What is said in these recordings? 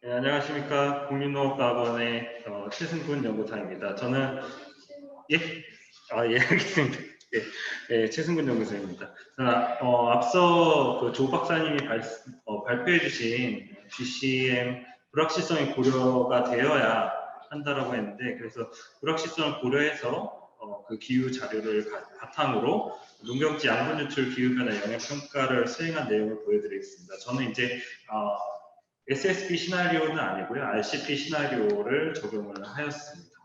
네, 안녕하십니까. 국민농업과학원의 최승근 연구사입니다. 저는 예, 예, 알겠습니다. 예, 예, 최승근 연구사입니다. 저는 앞서 조 박사님이 발표해주신 GCM 불확실성이 고려가 되어야 한다라고 했는데, 그래서 불확실성을 고려해서 그 기후 자료를 바탕으로 농경지 양분 유출 기후 변화 영향 평가를 수행한 내용을 보여드리겠습니다. 저는 이제 SSP 시나리오는 아니고요. RCP 시나리오를 적용을 하였습니다.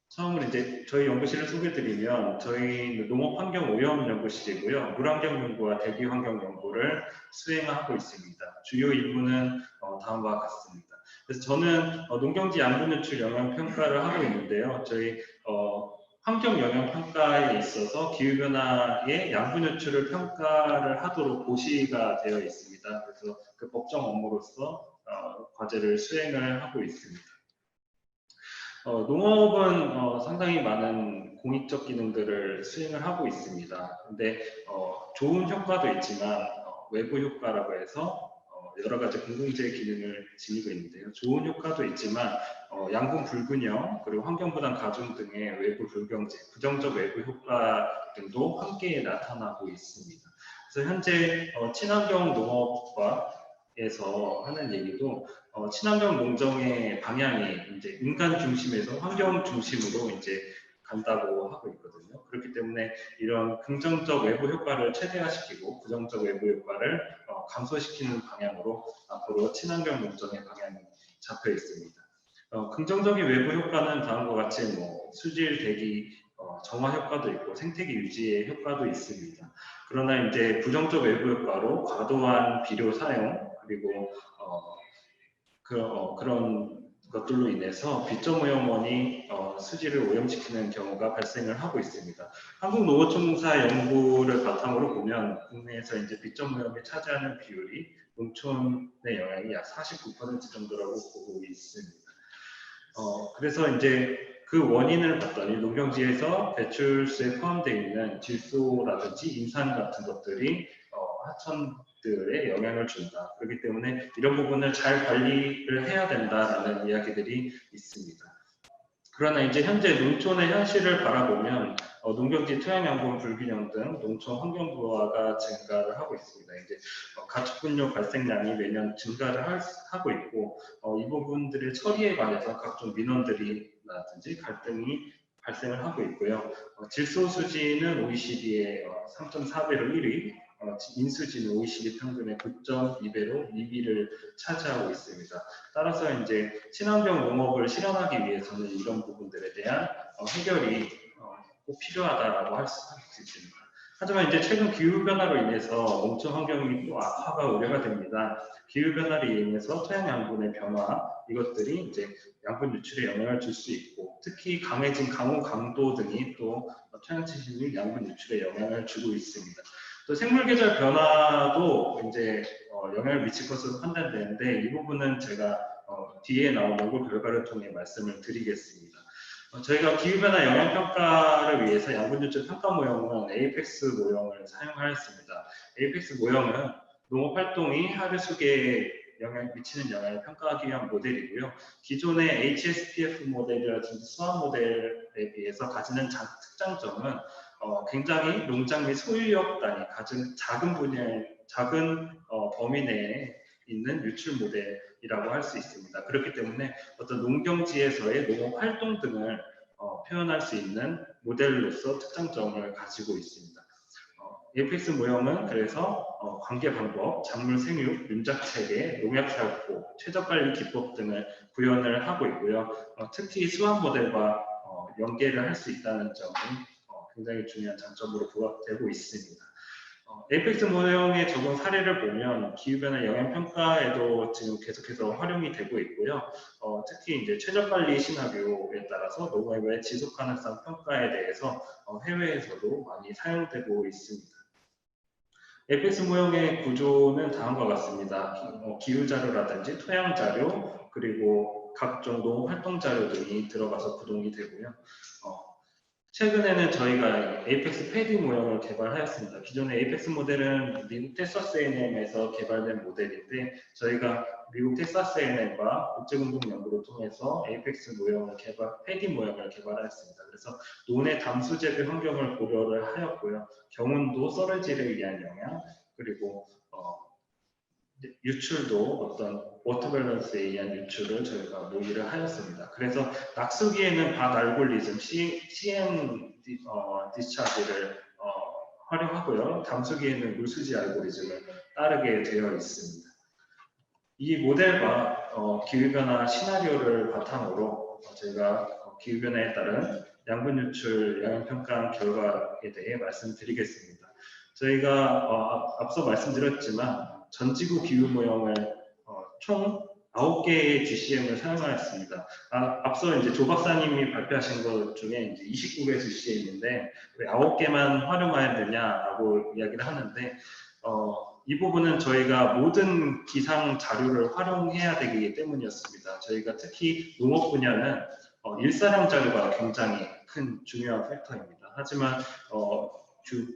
처음으로 이제 저희 연구실을 소개드리면 저희 농업환경오염연구실이고요. 물환경 연구와 대기환경 연구를 수행하고 있습니다. 주요 임무는 다음과 같습니다. 그래서 저는 농경지 양분 유출 영향 평가를 하고 있는데요. 저희 환경 영향 평가에 있어서 기후변화의 양분 유출을 평가를 하도록 고시가 되어 있습니다. 그래서 그 법정 업무로서 과제를 수행을 하고 있습니다. 농업은 상당히 많은 공익적 기능들을 수행을 하고 있습니다. 근데 좋은 효과도 있지만 외부 효과라고 해서 여러 가지 공동체 기능을 지니고 있는데요. 좋은 효과도 있지만 양분 불균형 그리고 환경 부담 가중 등의 외부 불경제, 부정적 외부 효과 등도 함께 나타나고 있습니다. 그래서 현재 친환경 농업과에서 하는 얘기도 친환경 농정의 방향이 이제 인간 중심에서 환경 중심으로 이제 간다고 하고 있거든요. 그렇기 때문에 이런 긍정적 외부 효과를 최대화시키고 부정적 외부 효과를 감소시키는 방향으로 앞으로 친환경 농정의 방향이 잡혀 있습니다. 긍정적인 외부 효과는 다음과 같이 수질, 대기, 정화 효과도 있고 생태계 유지의 효과도 있습니다. 그러나 이제 부정적 외부 효과로 과도한 비료 사용 그리고 그런 것들로 인해서 빗점 오염원이 수질을 오염시키는 경우가 발생을 하고 있습니다. 한국농어촌공사 연구를 바탕으로 보면 국내에서 이제 빗점 오염이 차지하는 비율이 농촌의 영향이 약 49% 정도라고 보고 있습니다. 그래서 이제 그 원인을 봤더니 농경지에서 배출수에 포함되어 있는 질소라든지 인산 같은 것들이 하천들에 영향을 준다. 그렇기 때문에 이런 부분을 잘 관리를 해야 된다라는 이야기들이 있습니다. 그러나 이제 현재 농촌의 현실을 바라보면 농경지 토양양분 불균형 등 농촌 환경 부하가 증가를 하고 있습니다. 이제 가축분뇨 발생량이 매년 증가를 하고 있고 이 부분들의 처리에 관해서 각종 민원들이라든지 갈등이 발생을 하고 있고요. 질소 수지는 OECD의 3.4배로 1위, 인수지는 OECD 평균의 9.2배로 2위를 차지하고 있습니다. 따라서 이제 친환경 농업을 실현하기 위해서는 이런 부분들에 대한 해결이 꼭 필요하다라고 할 수 있습니다. 하지만 이제 최근 기후 변화로 인해서 농촌 환경이 또 악화가 우려가 됩니다. 기후 변화로 인해서 토양 양분의 변화 이것들이 이제 양분 유출에 영향을 줄 수 있고 특히 강해진 강우 강도 등이 또 토양 침식 양분 유출에 영향을 주고 있습니다. 또 생물 계절 변화도 이제 영향을 미칠 것으로 판단되는데 이 부분은 제가 뒤에 나온 연구 결과를 통해 말씀을 드리겠습니다. 저희가 기후변화 영향평가를 위해서 양분유출 평가 모형은 에이펙스 모형을 사용하였습니다. 에이펙스 모형은 농업활동이 하류 속에 미치는 영향을 평가하기 위한 모델이고요. 기존의 HSPF 모델이라든지 수학 모델에 비해서 가지는 특장점은 굉장히 농장 및 소유력 단위 가진 작은 작은 범위 내에 있는 유출 모델이라고 할 수 있습니다. 그렇기 때문에 어떤 농경지에서의 농업 활동 등을 표현할 수 있는 모델로서 특장점을 가지고 있습니다. APX 모형은 그래서 관계 방법, 작물 생육, 윤작 체계, 농약 사육법, 최적 관리 기법 등을 구현을 하고 있고요. 특히 수학 모델과 연계를 할 수 있다는 점은 굉장히 중요한 장점으로 부각되고 있습니다. 에이펙스 모형의 적용 사례를 보면 기후변화 영향평가에도 지금 계속해서 활용이 되고 있고요. 특히 이제 최저관리 시나리오에 따라서 농업의 지속 가능성 평가에 대해서 해외에서도 많이 사용되고 있습니다. 에이펙스 모형의 구조는 다음과 같습니다. 기후 자료라든지 토양 자료 그리고 각종 농업 활동 자료 등이 들어가서 구동이 되고요. 최근에는 저희가 에이펙스 패디 모형을 개발하였습니다. 기존의 에이펙스 모델은 미국 텍사스 A&M에서 개발된 모델인데 저희가 미국 텍사스 A&M과 국제공동 연구를 통해서 에이펙스 모형을 패디 모형을 개발하였습니다. 그래서 논의 담수 재배 환경을 고려를 하였고요. 경운도, 썰어질에 의한 영향, 그리고 유출도 어떤 워터 밸런스에 의한 유출을 저희가 모의를 하였습니다. 그래서 낙수기에는 밭 알고리즘 CM 디스차지를 활용하고요. 담수기에는 물수지 알고리즘을 따르게 되어 있습니다. 이 모델과 기후변화 시나리오를 바탕으로 저희가 기후변화에 따른 양분 유출 영향평가 결과에 대해 말씀드리겠습니다. 저희가 앞서 말씀드렸지만 전지구 기후 모형을 총 9개의 GCM을 사용하였습니다. 앞서 이제 조 박사님이 발표하신 것 중에 이제 29개 GCM인데 왜 9개만 활용해야 되냐라고 이야기를 하는데 이 부분은 저희가 모든 기상 자료를 활용해야 되기 때문이었습니다. 저희가 특히 농업 분야는 일사량 자료가 굉장히 큰 중요한 팩터입니다. 하지만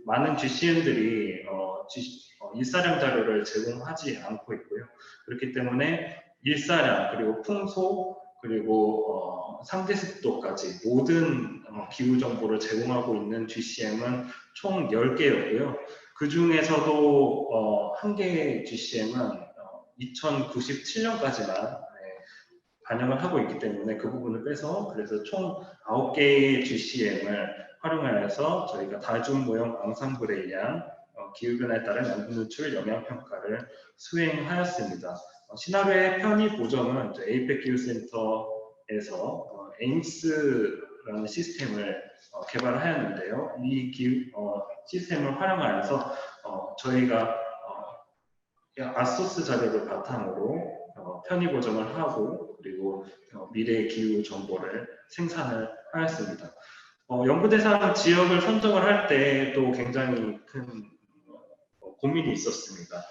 많은 GCM들이 일사량 자료를 제공하지 않고 있고요. 그렇기 때문에 일사량 그리고 풍소 그리고 상대 습도까지 모든 기후 정보를 제공하고 있는 GCM은 총 10개였고요. 그 중에서도 한 개의 GCM은 2097년까지만 반영을 하고 있기 때문에 그 부분을 빼서 그래서 총 9개의 GCM을 활용하여서 저희가 다중 모형 앙상블에 의한 기후변화에 따른 양분 누출 영향평가를 수행하였습니다. 시나리오의 편의 보정은 에이펙 기후센터에서 에임스라는 시스템을 개발하였는데요. 이 시스템을 활용하여서 저희가 아소스 자료를 바탕으로 편의 보정을 하고 그리고 미래 기후 정보를 생산을 하였습니다. 연구 대상 지역을 선정을 할 때도 굉장히 큰 고민이 있었습니다.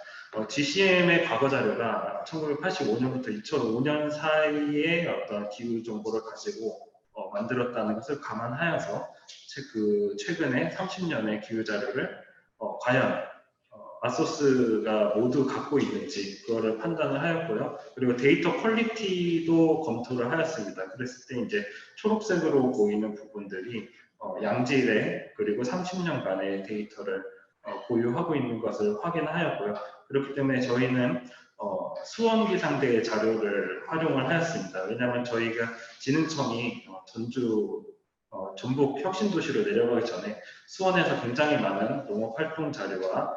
GCM의 과거 자료가 1985년부터 2005년 사이에 어떤 기후 정보를 가지고 만들었다는 것을 감안하여서 최근에 30년의 기후 자료를 과연 아소스가 모두 갖고 있는지 그거를 판단을 하였고요. 그리고 데이터 퀄리티도 검토를 하였습니다. 그랬을 때 이제 초록색으로 보이는 부분들이 양질의 그리고 30년간의 데이터를 보유하고 있는 것을 확인하였고요. 그렇기 때문에 저희는 수원기상대 자료를 활용을 하였습니다. 왜냐하면 저희가 지능청이 전북 혁신도시로 내려가기 전에 수원에서 굉장히 많은 농업활동 자료와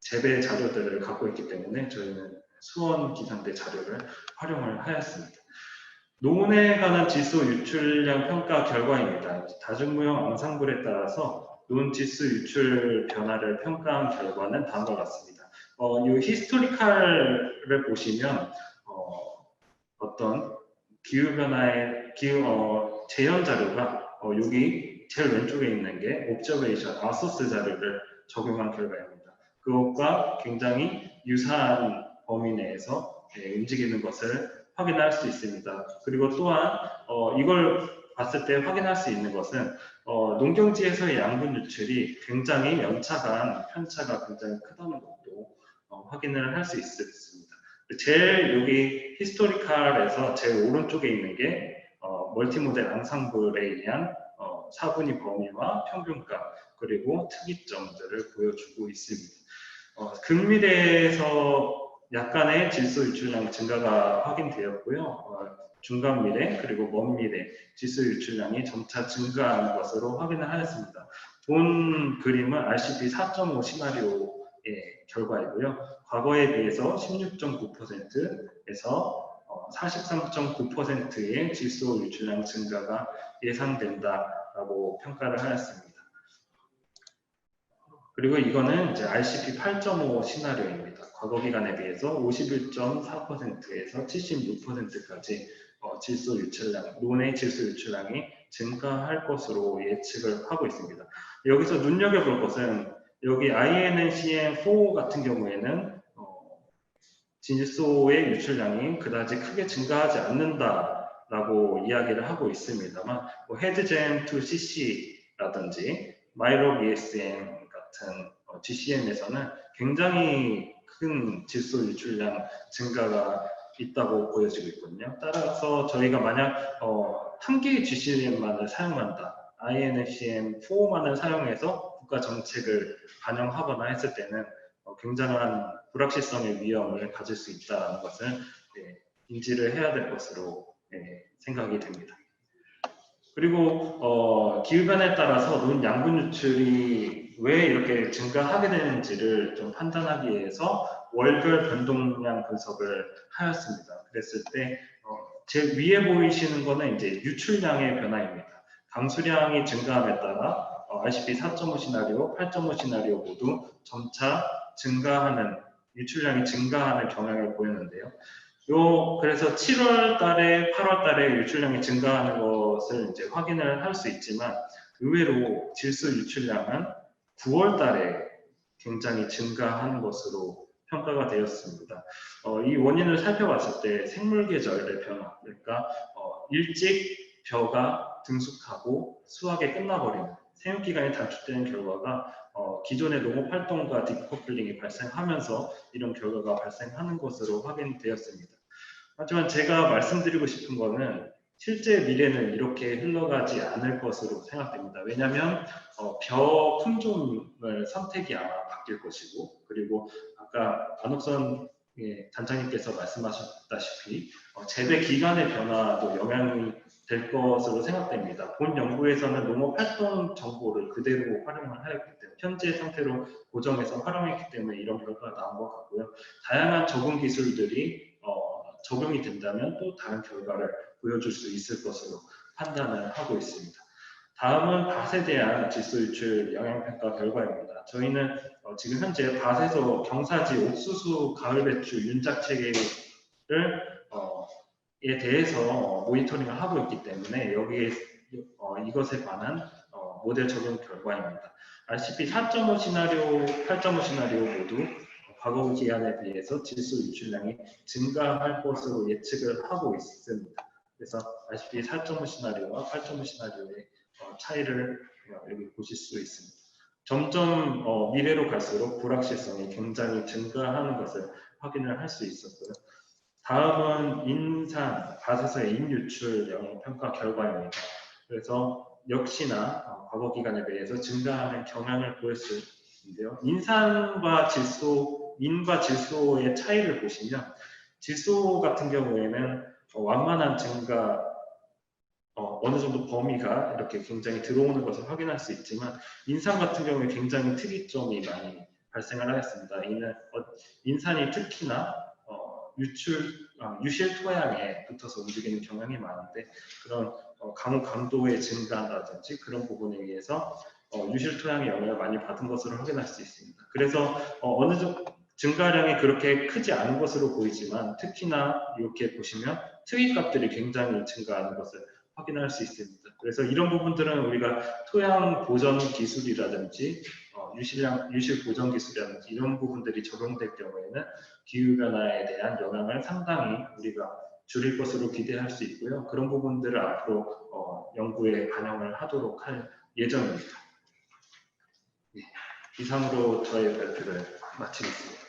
재배 자료들을 갖고 있기 때문에 저희는 수원기상대 자료를 활용을 하였습니다. 논에 관한 지수 유출량 평가 결과입니다. 다중무형 앙상블에 따라서 논 지수 유출 변화를 평가한 결과는 다음과 같습니다. 이 히스토리칼을 보시면 어떤 기후변화의 재현 자료가 여기 제일 왼쪽에 있는 게 옵저베이션 아소스 자료를 적용한 결과입니다. 그것과 굉장히 유사한 범위 내에서 움직이는 것을 확인할 수 있습니다. 그리고 또한 이걸 봤을 때 확인할 수 있는 것은 농경지에서의 양분 유출이 굉장히 편차가 굉장히 크다는 것도 확인을 할 수 있습니다. 제일 여기 히스토리칼에서 제일 오른쪽에 있는 게 멀티모델 앙상블에 의한 사분위 범위와 평균값 그리고 특이점들을 보여주고 있습니다. 근미래에서 약간의 질소 유출량 증가가 확인되었고요. 중간 미래 그리고 먼 미래 질소 유출량이 점차 증가하는 것으로 확인을 하였습니다. 본 그림은 RCP 4.5 시나리오의 결과이고요. 과거에 비해서 16.9%에서 43.9%의 질소 유출량 증가가 예상된다라고 평가를 하였습니다. 그리고 이거는 이제 RCP 8.5 시나리오입니다. 과거 기간에 비해서 51.4%에서 76%까지 질소 유출량, 논의 질소 유출량이 증가할 것으로 예측을 하고 있습니다. 여기서 눈여겨볼 것은 여기 INNCM4 같은 경우에는 질소의 유출량이 그다지 크게 증가하지 않는다 라고 이야기를 하고 있습니다만 뭐 헤드젠2CC라든지 마이로 ESM 같은 GCM에서는 굉장히 큰 질소 유출량 증가가 있다고 보여지고 있거든요. 따라서 저희가 만약 한 개의 GCM만을 사용한다, INFCM4만을 사용해서 국가 정책을 반영하거나 했을 때는 굉장한 불확실성의 위험을 가질 수 있다는 것을 인지를 해야 될 것으로 생각이 됩니다. 그리고 기후변화에 따라서 눈 양분 유출이 왜 이렇게 증가하게 되는지를 좀 판단하기 위해서 월별 변동량 분석을 하였습니다. 그랬을 때 제 위에 보이시는 거는 이제 유출량의 변화입니다. 강수량이 증가함에 따라 RCP 4.5 시나리오, 8.5 시나리오 모두 점차 증가하는, 유출량이 증가하는 경향을 보였는데요. 그래서 7월 달에, 8월 달에 유출량이 증가하는 것을 이제 확인을 할 수 있지만, 의외로 질소 유출량은 9월 달에 굉장히 증가하는 것으로 평가가 되었습니다. 이 원인을 살펴봤을 때 생물 계절의 변화, 그러니까 일찍 벼가 등숙하고 수확이 끝나버리는 생육 기간이 단축되는 결과가 기존의 농업 활동과 디커플링이 발생하면서 이런 결과가 발생하는 것으로 확인되었습니다. 하지만 제가 말씀드리고 싶은 거는 실제 미래는 이렇게 흘러가지 않을 것으로 생각됩니다. 왜냐하면 벼 품종을 선택이 아마 바뀔 것이고, 그리고 아까 안옥선 단장님께서 말씀하셨다시피 재배 기간의 변화도 영향이 될 것으로 생각됩니다. 본 연구에서는 농업 활동 정보를 그대로 활용을 하였기 때문에, 현재 상태로 고정해서 활용했기 때문에 이런 결과가 나온 것 같고요. 다양한 적응 기술들이 적용이 된다면 또 다른 결과를 보여줄 수 있을 것으로 판단을 하고 있습니다. 다음은 밭에 대한 질소 유출 영향평가 결과입니다. 저희는 지금 현재 밭에서 경사지, 옥수수, 가을 배추, 윤작 체계를 에 대해서 모니터링을 하고 있기 때문에 여기에 이것에 관한 모델 적용 결과입니다. RCP 4.5 시나리오, 8.5 시나리오 모두 과거 기간에 비해서 질소 유출량이 증가할 것으로 예측을 하고 있습니다. 그래서 RCP 4.5 시나리오와 8.5 시나리오의 차이를 여기 보실 수 있습니다. 점점 미래로 갈수록 불확실성이 굉장히 증가하는 것을 확인을 할 수 있었고요. 다음은 인산, 밭에서의 인유출 영향평가 결과입니다. 그래서 역시나 과거 기간에 비해서 증가하는 경향을 보였는데요. 인산과 질소, 인과 질소의 차이를 보시면 질소 같은 경우에는 완만한 증가, 어느 정도 범위가 이렇게 굉장히 들어오는 것을 확인할 수 있지만, 인산 같은 경우에 굉장히 특이점이 많이 발생을 하였습니다. 이는 인산이 특히나 유실 토양에 붙어서 움직이는 경향이 많은데, 그런 강도의 증가라든지 그런 부분에 의해서 유실 토양의 영향을 많이 받은 것으로 확인할 수 있습니다. 그래서 어느 정도 증가량이 그렇게 크지 않은 것으로 보이지만, 특히나 이렇게 보시면 특이값들이 굉장히 증가하는 것을 확인할 수 있습니다. 그래서 이런 부분들은 우리가 토양 보전 기술이라든지 유실 보전 기술이라든지 이런 부분들이 적용될 경우에는 기후변화에 대한 영향을 상당히 우리가 줄일 것으로 기대할 수 있고요. 그런 부분들을 앞으로 연구에 반영을 하도록 할 예정입니다. 이상으로 저의 발표를 마치겠습니다.